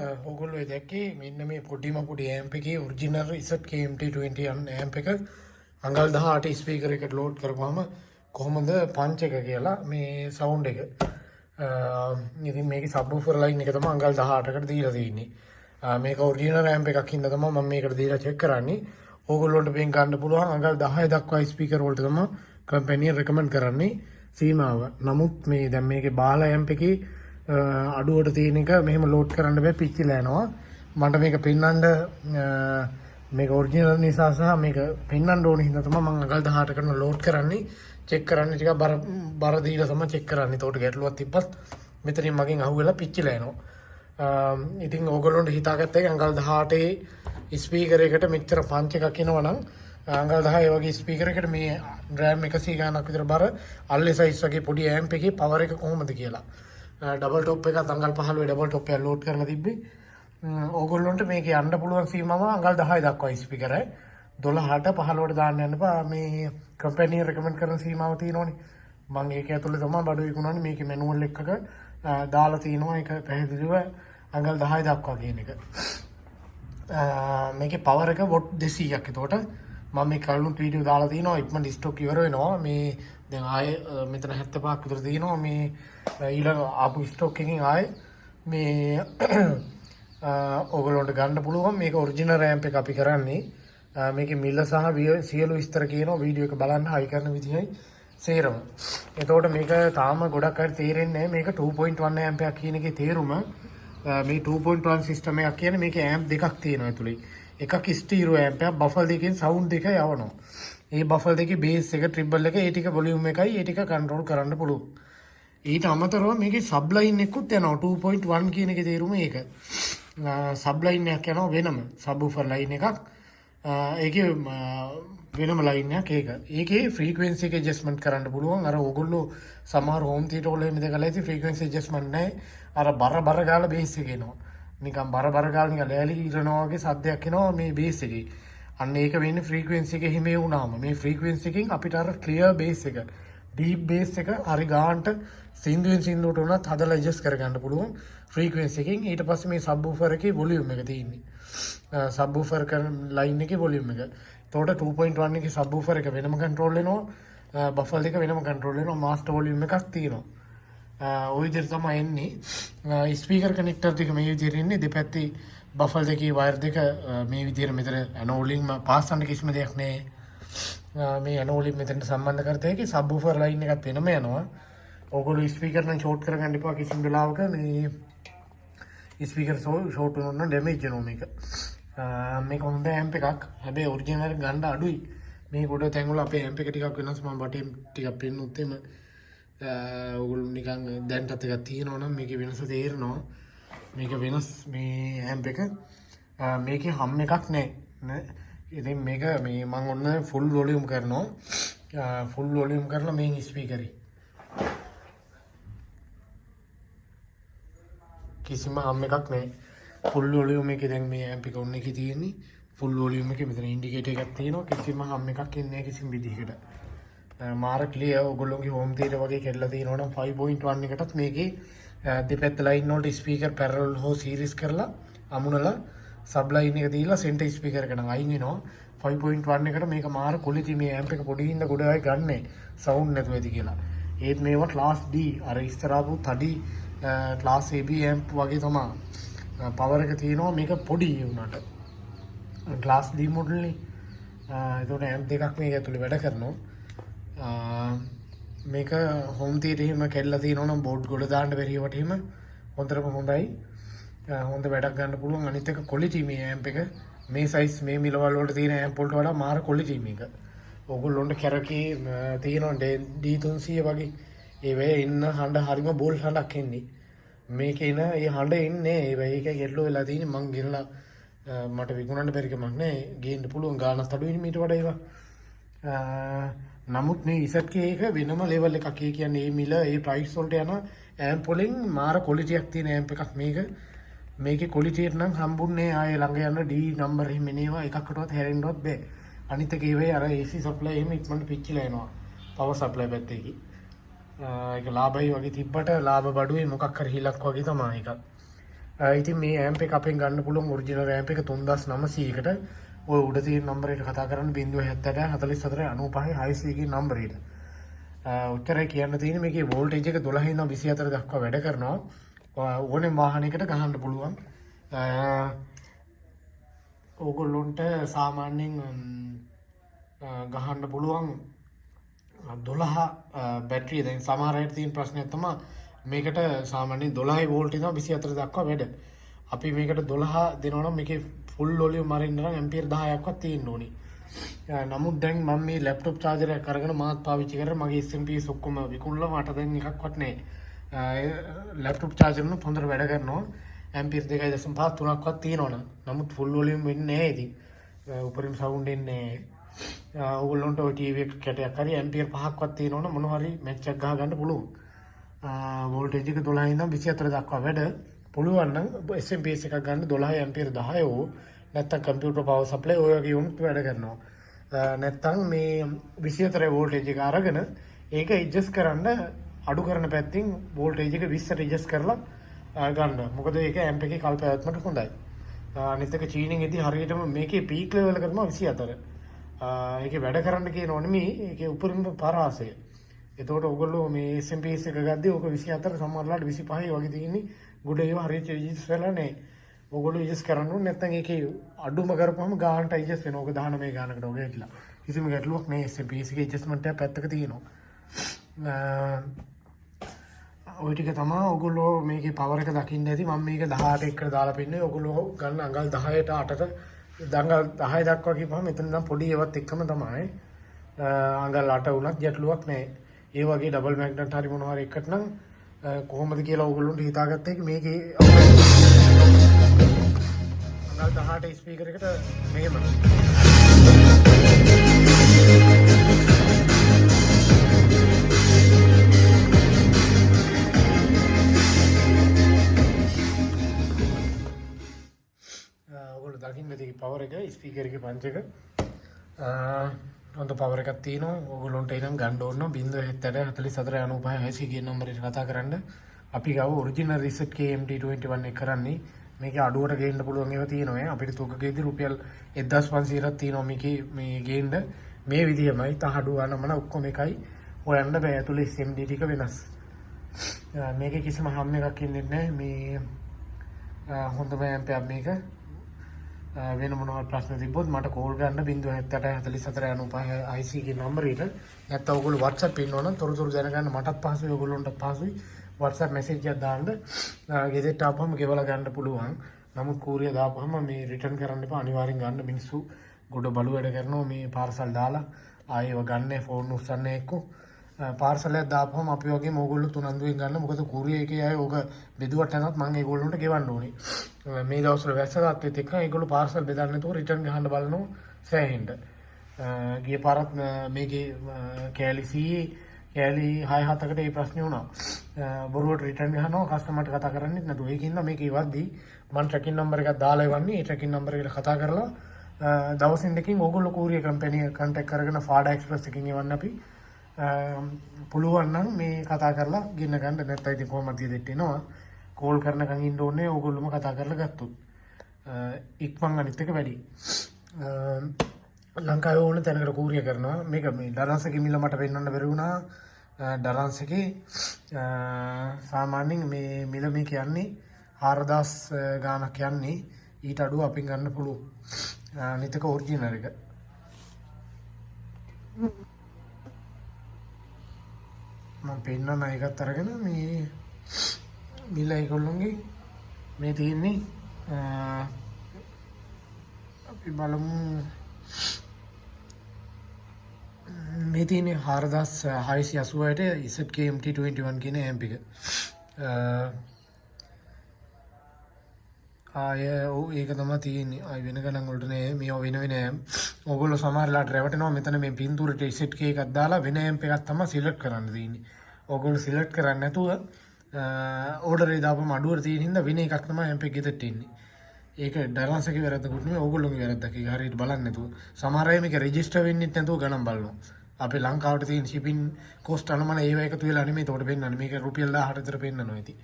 ඔගොල්ලෝ දැක්කේ මෙන්න මේ පොඩිම පොඩි ඇම්ප් එකේ ඔරිජිනල් ඉසට් KMT20 ඇම්ප් එක අඟල් 18 ස්පීකර් එකට ලෝඩ් කරපුවාම කොහොමද පංච් එක කියලා මේ සවුන්ඩ් එක. ඉතින් මේකේ සබ්වූෆර් ලයින් එක තමයි අඟල් 18කට දීලා තියෙන්නේ. මේක ඔරිජිනල් ඇම්ප් එකක් හින්දා තමයි මම මේකට දීලා චෙක් කරන්නේ. ඕගොල්ලොන්ට මේක ගන්න පුළුවන් අඟල් 10 දක්වා ස්පීකර් වලට තමයි කම්පැනි රෙකමන්ඩ් කරන්නේ සීමාව. නමුත් මේ දැන් මේකේ බාල ඇම්ප් එකේ අඩුවට තියෙන එක මෙහෙම ලෝඩ් කරන්න බෑ පිච්චිලා යනවා. මට මේක පෙන්වන්න මේක ඔරිජිනල් නිසා සහ මේක පෙන්වන්න ඕන හින්දා තමයි මම අඟල් 18 කරන ලෝඩ් කරන්නේ. චෙක් කරන්නේ ටිකක් බර දීලා තමයි චෙක් කරන්නේ. ඒකට ගැටලුවක් තිබ්බත් මෙතනින් මගෙන් අහුවෙලා පිච්චිලා යනවා. ඉතින් ඕගොල්ලොන්ට හිතාගත්ත එක අඟල් 18 ස්පීකර් එකට මෙච්චර පංච් එකක් එනවනම් අඟල් 10 වගේ ස්පීකර් එකට මේ RAM 100 ගානක් විතර බර අල්ලේ සයිස් වගේ පොඩි ඇම්ප් එකේ පවර් එක කොහොමද කියලා. ඩබල් ටොප් එකත් අඟල් 15 ඩබල් ටොප් එක ලෝඩ් කරලා තිබ්බේ. ඕගොල්ලොන්ට මේක යන්න පුළුවන් සීමාව අඟල් 10 දක්වා ස්පීකර් එක. 12ට 15ට දාන්න යන්න එපා. මේ කම්පැනි රෙකමන්ඩ් කරන සීමාව තියෙනවනේ. මම ඒක ඇතුලේ තමයි බඩු විකුණන්නේ. මේකේ මැනුවල් එකක දාලා තියෙනවා ඒක පැහැදිලිව අඟල් 10 දක්වා කියන එක. මේකේ පවර් එක වොට් 200ක්. එතකොට මම මේ කලිනුත් වීඩියෝ දාලා තියෙනවා. ඉක්මනට ස්ටොක් ඉවර වෙනවා. මේ දැන් ආයේ මෙතන 75ක් විතර තියෙනවා. මේ ඊළඟ ආපු ස්ටොක් එකකින් ආයේ මේ ඔයගොල්ලන්ට ගන්න පුළුවන්. මේක ඔරිජිනල් රෑම්ප් එක අපි කරන්නේ. මේකේ මිල සහ සියලු විස්තර කියනවා වීඩියෝ එක බලන්න හයි කරන විදිහයි සේරම. එතකොට මේක තාම ගොඩක් අය තේරෙන්නේ නැහැ. මේක 2.1 ඇම්ප් එකක් කියන එකේ තේරුම මේ 2.1 සිස්ටම් එකක් කියන්නේ මේකේ ඇම්ප් දෙකක් තියෙනවා ඇතුලේ. එකක් ස්ටීරියෝ ඇම්ප් එකක් බෆල් දෙකෙන් සවුන්ඩ් දෙක යවනවා. ඒ බෆල් දෙකේ බේස් එක ට්‍රිබල් එක ඒ ටික වොලියුම් එකයි ඒ ටික කන්ට්‍රෝල් කරන්න පුළුවන්. ඊට අමතරව මේකේ සබ් ලයින් එකකුත් යනවා 2.1 කියන එකේ තේරුම ඒක. සබ් ලයින් එකක් යනවා වෙනම සබ්වූෆර් ලයින් එකක්. ඒකේ වෙනම ලයින් එකක් ඒක. ඒකේ ෆ්‍රීකවෙන්සි එක ඇඩ්ජස්ට්මන්ට් කරන්න පුළුවන්. අර ඕගොල්ලෝ සමහර හෝම් තියටර් වල එහෙම දෙකලා ඉතින් ෆ්‍රීකවෙන්සි ඇඩ්ජස්ට්මන්ට් නැහැ. අර බර ගාලා බේස් එක එනවා. නිකන් බර ගාලා නිකන් ලෑලි ඉරනවා වගේ සද්දයක් එනවා මේ බේස් එකේ. අන්න ඒක වෙන්නේ ෆ්‍රීකවෙන්සි එක හිමේ වුණාම. මේ ෆ්‍රීකවෙන්සි එකෙන් අපිට අර ක්ලියර් බේස් එක, ඩීප් බේස් එක හරි ගානට සින්දුවෙන් සින්දුවට උනත් හදලා ඇඩ්ජස්ට් කරගන්න පුළුවන් ෆ්‍රීකවෙන්සි එකෙන්. ඊට පස්සේ මේ සබ්වූෆර් එකේ වොලියුම් එක තියෙන්නේ. සබ්වූෆර් කරන ලයින් එකේ වොලියුම් එක. එතකොට 2.1 එකේ සබ්වූෆර් එක වෙනම කන්ට්‍රෝල් වෙනවා. බෆල් දෙක වෙනම කන්ට්‍රෝල් වෙනවා. මාස්ටර් වොලියුම් එකක් තියෙනවා. ওই විදිහට තමයි එන්නේ. ස්පීකර් කනෙක්ටර් ටික මේ විදිහට එන්නේ. දෙපැත්තේ බෆල් දෙකේ වයර් දෙක මේ විදිහට මෙතන ඇනෝලින් පාස් කරන්න කිසිම දෙයක් නැහැ. මේ ඇනෝලින් මෙතනට සම්බන්ධ කරත හැකි. සබ්වූෆර් ලයින් එකත් වෙනම යනවා. ඕගොල්ලෝ ස්පීකර් නම් ෂෝට් කරගන්න එපා කිසිම වෙලාවක. මේ ස්පීකර් ෂෝට් වුණොත් නම් ඩැමේජ් වෙනවා මේක. මේක හොඳ ඇම්ප් එකක්. හැබැයි ඔරිජිනල් ගන්න අඩුයි. මේ කොට තැන් වල අපේ ඇම්ප් එක ටිකක් වෙනස්. මම බටේ ටිකක් පෙන්නුත් එම ඔයගොල්ලෝ නිකන් දැන්ටත් එකක් තියෙනවා නම් මේකේ වෙනස තේරෙනවා. මේක වෙනස් මේ ඇම්ප් එක. මේකේ හම් එකක් නැහැ. ඉතින් මේක මේ මම ඔන්න ෆුල් වොලියුම් කරනවා. ෆුල් වොලියුම් කරලා මේන් ස්පීකරේ කිසිම හම් එකක් නැහැ. ෆුල් වොලියුම් එකේ දැන් මේ ඇම්ප් එක ඔන්න එකේ තියෙන්නේ. ෆුල් වොලියුම් එකේ මෙතන ඉන්ඩිකේටර් එකක් තියෙනවා. කිසිම හම් එකක් එන්නේ නැහැ කිසිම විදිහකට. මාර ක්ලියර්. ඔයගොල්ලෝගේ හෝම් තියටර් වගේ කෙල්ලලා තියෙනවා නම් 5.1 එකටත් මේකේ දෙපැත්ත ලයින් වලට ස්පීකර් පැරලල් හෝ සීරීස් කරලා අමුණලා සබ් ලයින් එක දීලා සෙන්ටර් ස්පීකර් එකට අයින් වෙනවා. 5.1 එකට මේක මාර ක්වොලිටි. මේ ඇම්ප් එක පොඩි හින්දා ගොඩ අය ගන්නෙ සවුන්ඩ් නැතුව ඇති කියලා. ඒත් මේවා ක්ලාස් D අර ඉස්සරහපු තඩි ක්ලාස් AB ඇම්ප් වගේ තමයි. පවර් එක තියෙනවා. මේක පොඩි වුණාට ක්ලාස් D මොඩල් නේ. ඒතකොට ඇම්ප් දෙකක් මේක ඇතුලේ වැඩ කරනවා. මේක හෝම් තියටර් එහෙම කැඩලා තියෙනවා නම් බෝඩ් ගොඩ දාන්න බැරි ඒවට එහෙම හොඳටම හොඳයි. හොඳ වැඩක් ගන්න පුළුවන්. අනිත් එක ක්වොලිටි මේ ඇම්ප් එක මේ සයිස් මේ මිලවල් වලට තියෙන ඇම්ප් වලට වඩා මාර ක්වොලිටි මේක. ඕගොල්ලොන්ට කැරකේ තියෙනවා D300 වගේ ඒ වෙයි ඉන්න හඬ හරිම බෝල් හඬක් එන්නේ. මේකේ ඉන ඒ හඬ එන්නේ ඒ වෙයි එක ගැටලුව වෙලා තියෙන්නේ. මං ගෙනලා මට විකුණන්න බැරි කමක් නැහැ. ගේන්න පුළුවන් ගානක් අඩුයි මීට වඩා ඒවා. නමුත් මේ ඉසට් එක වෙනම ලෙවල් එකක්. ඒ කියන්නේ මේ මිල ඒ ප්‍රයිස් වලට යන ඇම්ප් වලින් මාර ක්වොලිටියක් තියෙන ඇම්ප් එකක් මේක. මේකේ ක්වොලිටියට නම් හම්බුන්නේ ආයේ ළඟ යන D නම්බර් එහෙම එනවා එකකටවත් හැරෙන්නවත් බෑ. අනිත් එක ඒ වෙයි අර AC සප්ලයි එහෙම ඉක්මනට පිච්චිලා එනවා. පවර් සප්ලයි පැත්තේ. ඒක ලාභයි වගේ තිබ්බට ලාභ බඩුවේ මොකක් හරි හිලක් වගේ තමයි එකක්. ඉතින් මේ ඇම්ප් එක අපෙන් ගන්න පුළුවන් ඔරිජිනල් ඇම්ප් එක 3900කට ඔය උඩ තියෙන නම්බරයට කතා කරන්න 070 44 95 600 කියන නම්බරයට. උත්තරය කියන්න තියෙන්නේ මේකේ වෝල්ටේජ් එක 12 ඉඳන් 24 දක්වා වැඩ කරනවා. ඕනෙම වාහනයකට ගහන්න පුළුවන්. ඕගොල්ලොන්ට සාමාන්‍යයෙන් ගහන්න පුළුවන් 12 බැටරිය. දැන් සමහර අයට තියෙන ප්‍රශ්නයක් තමයි මේකට සාමාන්‍යයෙන් 12 වෝල්ට් ඉඳන් 24 දක්වා වැඩ. අපි මේකට 12 දෙනවා නම් මේකේ ෆුල් වොලියුම් මරින්න නම් ඇම්පියර් 10ක්වත් තියෙන්න ඕනි. නමුත් දැන් මම මේ ලැප්ටොප් චාර්ජර් එකක් අරගෙන මාත් පාවිච්චි කරලා මගේ SMPS ඔක්කොම විකුණලා මට දැන් එකක්වත් නැහැ. ලැප්ටොප් චාර්ජර් එක හොඳට වැඩ කරනවා. ඇම්පියර් 2.5 3ක්වත් තියෙනවනම්. නමුත් ෆුල් වොලියුම් වෙන්නේ නැහැ ඉතින්. උපරිම සවුන්ඩ් එන්නේ නැහැ. ඕගොල්ලන්ට ඔය ටීවී එක කැටයක් හරි ඇම්පියර් 5ක්වත් තියෙනවනම් මොනවා හරි මැච් එකක් ගහ ගන්න පුළුවන්. වෝල්ටේජ් එක 12 ඉඳන් 24 දක්වා වැඩ. පුළුවන් නම් SMPS එකක් ගන්න 12 ඇම්පියර් 10 ඕ නැත්තම් කම්පියුටර් පවර් සප්ලයි ඔය වගේ උන්ට වැඩ කරනවා. නැත්තම් මේ 24 වෝල්ටේජ් එක අරගෙන ඒක ඇඩ්ජස්ට් කරන්න අඩු කරන පැත්තෙන් වෝල්ටේජ් එක 20ට ඇඩ්ජස්ට් කරලා ගන්න. මොකද ඒක ඇම්ප් එකේ කල් පැවැත්මට හොඳයි. අනිත් එක චීනින් එදී හරියටම මේකේ පීක් ලෙවල් එක කරනවා 24. ඒකේ වැඩ කරන්න කියනෝ නෙමෙයි ඒකේ උපරිම පරාසය. එතකොට ඔයගොල්ලෝ මේ SMPS එක ගද්දී ඕක 24 සමහරලාට 25 වගේ තියෙන්නේ. ගුඩ ඒවා හරියට ඇඩ්ජස්ට් වෙලා නැහැ. ඔයගොල්ලෝ ඇඩ්ජස්ට් කරන්න ඕනේ නැත්නම් ඒකේ අඩුම කරපුවම ගානට ඇඩ්ජස්ට් වෙනවා. ඕක 19 ගානකට ඔගේ ඇట్లా. කිසිම ගැටලුවක් නැහැ. SMPS එකේ ඇඩ්ජස්ට්මන්ට් එක පැත්තක තියෙනවා. ඔය ටික තමයි ඔයගොල්ලෝ මේකේ පවර් එක දකින්න ඇති. මම මේක 18 එකට දාලා පෙන්නන්නේ. ඔයගොල්ලෝ ගන්න අඟල් 10ට 8ට දඟල් 10 දක්වා කියපුවම මෙතන නම් පොඩි ඒවත් එක්කම තමයි. අඟල් 8 වුණත් ගැටලුවක් නැහැ. ඒ වගේ ඩබල් මැග්නට් හරි මොනවා හරි එකට නම් කොහොමද කියලා ඔයගොල්ලොන්ට හිතාගත්ත එක මේකේ අඟල් 18 ස්පීකර් එකට මෙහෙම ඔයගොල්ලෝ දකින්න තියෙන පවර් එක ස්පීකර් එකේ පංච් එක හොඳ පවර් එකක් තියෙනවා. ඔයගොල්ලොන්ට එනම් ගන්න ඕන 070 44 95 600 කියන නම්බරයට කතා කරන්න. අපි ගාව ඔරිජිනල් රිසෙට් KMT21 එක කරන්නේ. මේක අඩුවට ගේන්න පුළුවන් ඒවා තියෙනවා. අපිට තොගකේදී රුපියල් 1500ක් තියෙනවා මේකේ මේ ගේන්න. මේ විදිහමයි තහඩු වනමන ඔක්කොම එකයි. හොයන්න බෑ ඇතුලේ SMD ටික වෙනස්. මේකේ කිසිම හැම් එකක් ඉන්නේ නැහැ. මේ හොඳම ඇම්ප් එකක් මේක. වෙන මොනවා ප්‍රශ්න තිබ්බොත් මට කෝල් ගන්න 070 44 95 IC කියන නම්බරයට. නැත්නම් ඔයගොල්ලෝ WhatsApp ඉන්නවනම් තොරතුරු දැනගන්න මටත් පහසුයි ඔයගොල්ලන්ටත් පහසුයි. WhatsApp message එකක් දාන්න. ගෙදරට ආපුවම ගෙවලා ගන්න පුළුවන්. නමුත් කූරිය දාපුවම මේ රිටර්න් කරන්න එපා. අනිවාර්යෙන් ගන්න. මිනිස්සු ගොඩ බලු වැඩ කරනවා මේ පාර්සල් දාලා ආයෙව ගන්න ෆෝන් උස්සන්නේ එක්ක. පාර්සල් එකක් දාපුවම අපි වගේම ඕගොල්ලෝ තුනන්දුවෙන් ගන්න. මොකද කූරිය එකේ අය ඕක බෙදුවට නැතත් මම ඒගොල්ලන්ට ගෙවන්න ඕනේ. මේ දවස්වල වැස්ස තාත්තෙත් එක්ක ඒගොල්ලෝ පාර්සල් බෙදන්න නැතුව රිටර්න් ගහන්න බලනවා සෑහෙන්න. ගිය පාරත් මේකේ කෑලි සී කෑලි 6-7කට ඒ ප්‍රශ්නේ වුණා. බොරුවට රිටර්න් ගහනවා කස්ටමර්ට කතා කරන්නෙත් නැතුව. ඒකින්ද මේක ඉවද්දී මම ට්‍රැකින් නම්බර් එකක් දාලා ඉවන්නේ. ඒ ට්‍රැකින් නම්බර් එකට කතා කරලා දවසින් දෙකකින් ඕගොල්ලෝ කූරිය කම්පැනි කන්ටැක්ට් කරගෙන ෆාඩා එක්ස්ප්‍රස් එකකින් ඉවන්න අපි පුළුවන් නම් මේ කතා කරලා ගෙන්න ගන්න. නැත්නම් ඉතින් කොහොමද දෙට එනවා. කෝල් කරනකන් ඉන්න ඕනේ ඕගොල්ලෝම කතා කරලා ගත්තොත්. ඉක්මන් අනිත් එක වැඩි. ලංකාවේ ඕන තැනකට කූරිය කරනවා. මේක මේ ඩරන්ස් එකේ මිල මට පෙන්වන්න බැරි වුණා. ඩරන්ස් එකේ සාමාන්‍යයෙන් මේ මිල මේ කියන්නේ 4000 ගාණක් යන්නේ. ඊට අඩුව අපින් ගන්න පුළුවන්. අනිත් එක ඔරිජිනල් එක. මම පෙන්නන එකත් අරගෙන මේ මිල ඒගොල්ලෝගේ මේ තියෙන්නේ අපි බලමු මේ තියෙන්නේ 4680ට ZK MT21 කියන ඇම්ප් එක. ඒක තමයි තියෙන්නේ. ආයි වෙන ගණන් වලට නෑ. මේ වෙන වෙන ඇම්ප්. ඕගොල්ලෝ සමහරලාට රැවටෙනවා. මෙතන මේ පින්තූරට ZK එකක් දාලා වෙන ඇම්ප් එකක් තමයි සිලෙක්ට් කරන්න තියෙන්නේ. ඕගොල්ලෝ සිලෙක්ට් කරන්නේ නැතුව ඕඩර් එක දාපම අඩුවට තියෙන හින්දා වෙන එකක් තමයි ඇම්ප් එක ගෙදරට එන්නේ. ඒක ඩරන්ස් එකේ වැරද්දකුත් නෙමෙයි ඕගොල්ලෝගේ වැරද්දක්. ඒක හරියට බලන්නේ නැතුව. සමහර අය මේක රෙජිස්ටර් වෙන්නෙත් නැතුව ගණන් බලනවා. අපේ ලංකාවට තියෙන shipping cost අනුමන ඒව එකතු වෙලා නෙමෙයි එතකොට පෙන්නන්නේ. මේක රුපියල් 1000ට විතර පෙන්නනවා ඉතින්.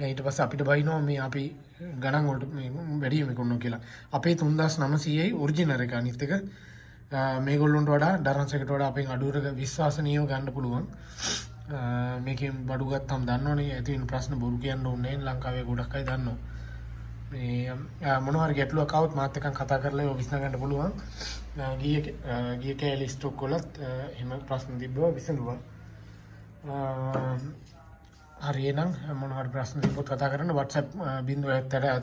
ඊට පස්සේ අපිට බයිනවා මේ අපි ගණන් වලට මේ වැඩි මේකුන්නෝ කියලා. අපේ 3900යි ඔරිජිනල් එක අනිත් එක මේගොල්ලොන්ට වඩා ඩරන්ස් එකට වඩා අපෙන් අඩුවට විශ්වාසනීයව ගන්න පුළුවන්. මේකෙන් බඩු ගත්තාම දන්නවනේ ඇති වෙන ප්‍රශ්න බොරු කියන්න ඕනේ නැහැ. ලංකාවේ ගොඩක් අය දන්නවා. මේ මොනවා හරි ගැටලුවක් ආවොත් මාත් එක්ක කතා කරලා ඒක විසඳ ගන්න පුළුවන්. ගිය කෑලි ස්ටොක් වලත් එහෙම ප්‍රශ්න තිබ්බා විසඳුවා. හරි එහෙනම් මොනවා හරි ප්‍රශ්න තිබ්බොත් කතා කරන්න WhatsApp 070